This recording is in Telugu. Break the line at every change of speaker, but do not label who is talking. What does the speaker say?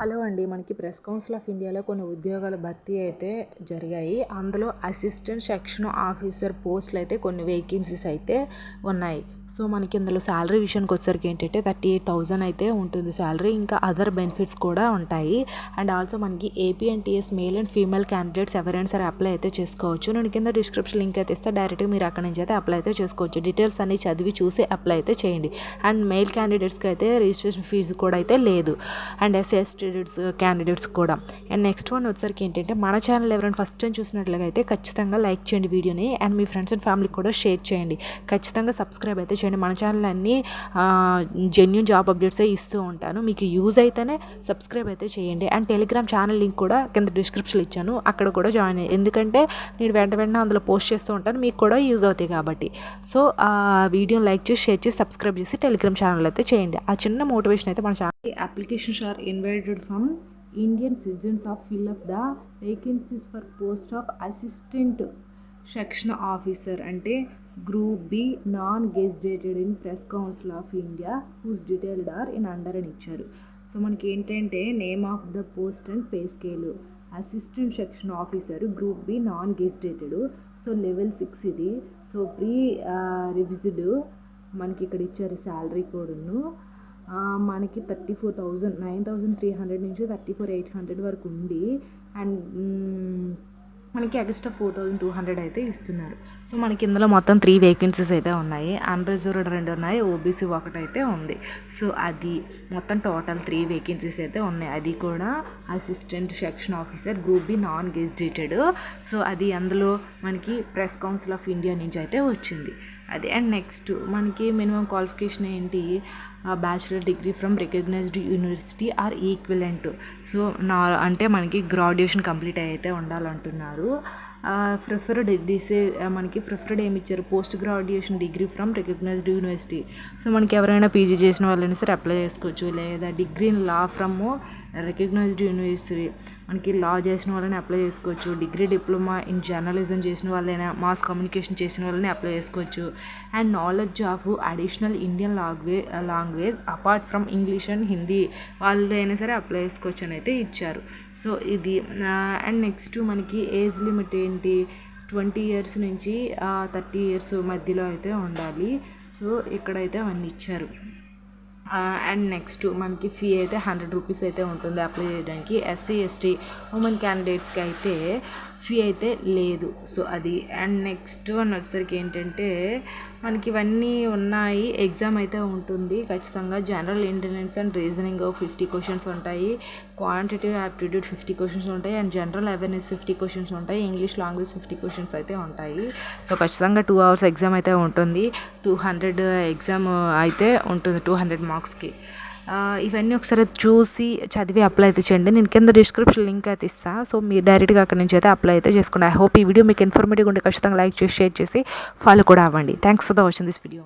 హలో అండి. మనకి ప్రెస్ కౌన్సిల్ ఆఫ్ ఇండియాలో కొన్ని ఉద్యోగాల భర్తీ అయితే జరిగాయి. అందులో అసిస్టెంట్ సెక్షన్ ఆఫీసర్ పోస్టులు అయితే కొన్ని వేకెన్సీస్ అయితే ఉన్నాయి. సో మనకి ఇందులో శాలరీ విషయానికి వచ్చేసరికి ఏంటంటే 38,000 అయితే ఉంటుంది శాలరీ. ఇంకా అదర్ బెనిఫిట్స్ కూడా ఉంటాయి. అండ్ ఆల్సో మనకి APNTS male and female candidates ఎవరైనా సరే అప్లై అయితే చేసుకోవచ్చు. నేను కింద డిస్క్రిప్షన్ లింక్ అయితే ఇస్తే డైరెక్ట్గా మీరు అక్కడ నుంచి అయితే అప్లై అయితే చేసుకోవచ్చు. డీటెయిల్స్ అన్ని చదివి చూసి అప్లై అయితే చేయండి. అండ్ మెయిల్ క్యాండిడేట్స్కి అయితే రిజిస్ట్రేషన్ ఫీజు కూడా అయితే లేదు. అండ్ ఎస్ఎస్ క్యాండిడేట్స్ కూడా. అండ్ నెక్స్ట్ వన్ వచ్చేసరికి ఏంటంటే మన ఛానల్ ఎవరైనా ఫస్ట్ టైం చూసినట్లయితే ఖచ్చితంగా లైక్ చేయండి వీడియోని. అండ్ మీ ఫ్రెండ్స్ అండ్ ఫ్యామిలీకి కూడా షేర్ చేయండి. ఖచ్చితంగా సబ్స్క్రైబ్ అయితే చేయండి. మన ఛానల్ అన్నీ జెన్యూన్ జాబ్ అప్డేట్సే ఇస్తూ ఉంటాను. మీకు యూజ్ అయితేనే సబ్స్క్రైబ్ అయితే చేయండి. అండ్ టెలిగ్రామ్ ఛానల్ లింక్ కూడా కింద డిస్క్రిప్షన్లో ఇచ్చాను, అక్కడ కూడా జాయిన్ అయ్యి, ఎందుకంటే నేను వెంటనే అందులో పోస్ట్ చేస్తూ ఉంటాను, మీకు కూడా యూజ్ అవుతాయి కాబట్టి. సో ఆ వీడియోని లైక్ చేసి షేర్ చేసి సబ్స్క్రైబ్ చేసి టెలిగ్రామ్ ఛానల్ అయితే చేయండి. ఆ చిన్న మోటివేషన్ అయితే మన channel. Applications are invited from Indian citizens of fill up the vacancies for post of assistant section officer అంటే group B non gazetted in press council of India whose detailed are in under అని ఇచ్చారు. సో మనకి ఏంటంటే name of the post and pay scale assistant section officer group B non gazetted. So level 6 ఇది. సో ప్రీ రివిజ్డ్ మనకి ఇక్కడ ఇచ్చారు శాలరీ కోడ్ను. మనకి 34,000 9,300 నుంచి 34,800 వరకు ఉంది. అండ్ మనకి ఎక్స్ట్రా 4,200 అయితే ఇస్తున్నారు. సో మనకి ఇందులో మొత్తం 3 వేకెన్సీస్ అయితే ఉన్నాయి. అన్రిజర్వ్డ్ 2 ఉన్నాయి, ఓబీసీ 1 అయితే ఉంది. సో అది మొత్తం టోటల్ 3 వేకెన్సీస్ అయితే ఉన్నాయి. అది కూడా assistant section officer group B non gazetted. So అది అందులో మనకి ప్రెస్ కౌన్సిల్ ఆఫ్ ఇండియా నుంచి అయితే వచ్చింది అది. అండ్ నెక్స్ట్ మనకి మినిమం క్వాలిఫికేషన్ ఏంటి, bachelor degree from recognised university or equivalent. So అంటే మనకి గ్రాడ్యుయేషన్ కంప్లీట్ అయితే ఉండాలంటున్నారు. ప్రిఫర్డ్ మనకి ప్రిఫర్డ్ ఏమి ఇచ్చారు, post graduation degree from recognised university. So మనకి ఎవరైనా పీజీ చేసిన వాళ్ళైనా సరే అప్లై చేసుకోవచ్చు, లేదా degree in law from recognised university, మనకి లా చేసిన వాళ్ళని అప్లై చేసుకోవచ్చు. డిప్లొమా ఇన్ జర్నలిజం చేసిన వాళ్ళైనా, మాస్ కమ్యూనికేషన్ చేసిన వాళ్ళని అప్లై చేసుకోవచ్చు. And knowledge of additional Indian language apart from English and Hindi వాళ్ళు అయినా సరే అప్లై చేసుకోవచ్చు అని అయితే ఇచ్చారు. సో ఇది. అండ్ నెక్స్ట్ మనకి ఏజ్ లిమిట్ ఏంటి, 20 years నుంచి 30 years మధ్యలో అయితే ఉండాలి. సో ఇక్కడైతే అవన్నీ ఇచ్చారు. అండ్ నెక్స్ట్ మనకి ఫీ అయితే 100 రూపీస్ అయితే ఉంటుంది అప్లై చేయడానికి. ఎస్సీ ఎస్టీ ఉమెన్ క్యాండిడేట్స్కి అయితే ఫీ అయితే లేదు. సో అది. అండ్ నెక్స్ట్ వచ్చేసరికి ఏంటంటే మనకి ఇవన్నీ ఉన్నాయి. ఎగ్జామ్ అయితే ఉంటుంది ఖచ్చితంగా. General intelligence and reasoning 50 questions ఉంటాయి. క్వాంటిటేటివ్ యాప్టిట్యూడ్ 50 questions ఉంటాయి. అండ్ జనరల్ అవేర్నెస్ 50 questions ఉంటాయి. ఇంగ్లీష్ లాంగ్వేజ్ 50 questions అయితే ఉంటాయి. సో ఖచ్చితంగా 2 hours ఎగ్జామ్ అయితే ఉంటుంది. 200 ఎగ్జామ్ అయితే ఉంటుంది 200 మార్క్స్కి. ఇవన్నీ ఒకసారి చూసి చదివి అప్లై అయితే చేయండి. నేను కింద డిస్క్రిప్షన్ లింక్ అయితే ఇస్తాను. సో మీరు డైరెక్ట్గా అక్కడి నుంచి అయితే అప్లై అయితే చేసుకోండి. ఐ హోప్ ఈ వీడియో మీకు ఇన్ఫర్మేటివ్గా ఉంటే ఖచ్చితంగా లైక్ చేసి షేర్ చేసి ఫాలో కూడా అవ్వండి. Thanks for the watching this video.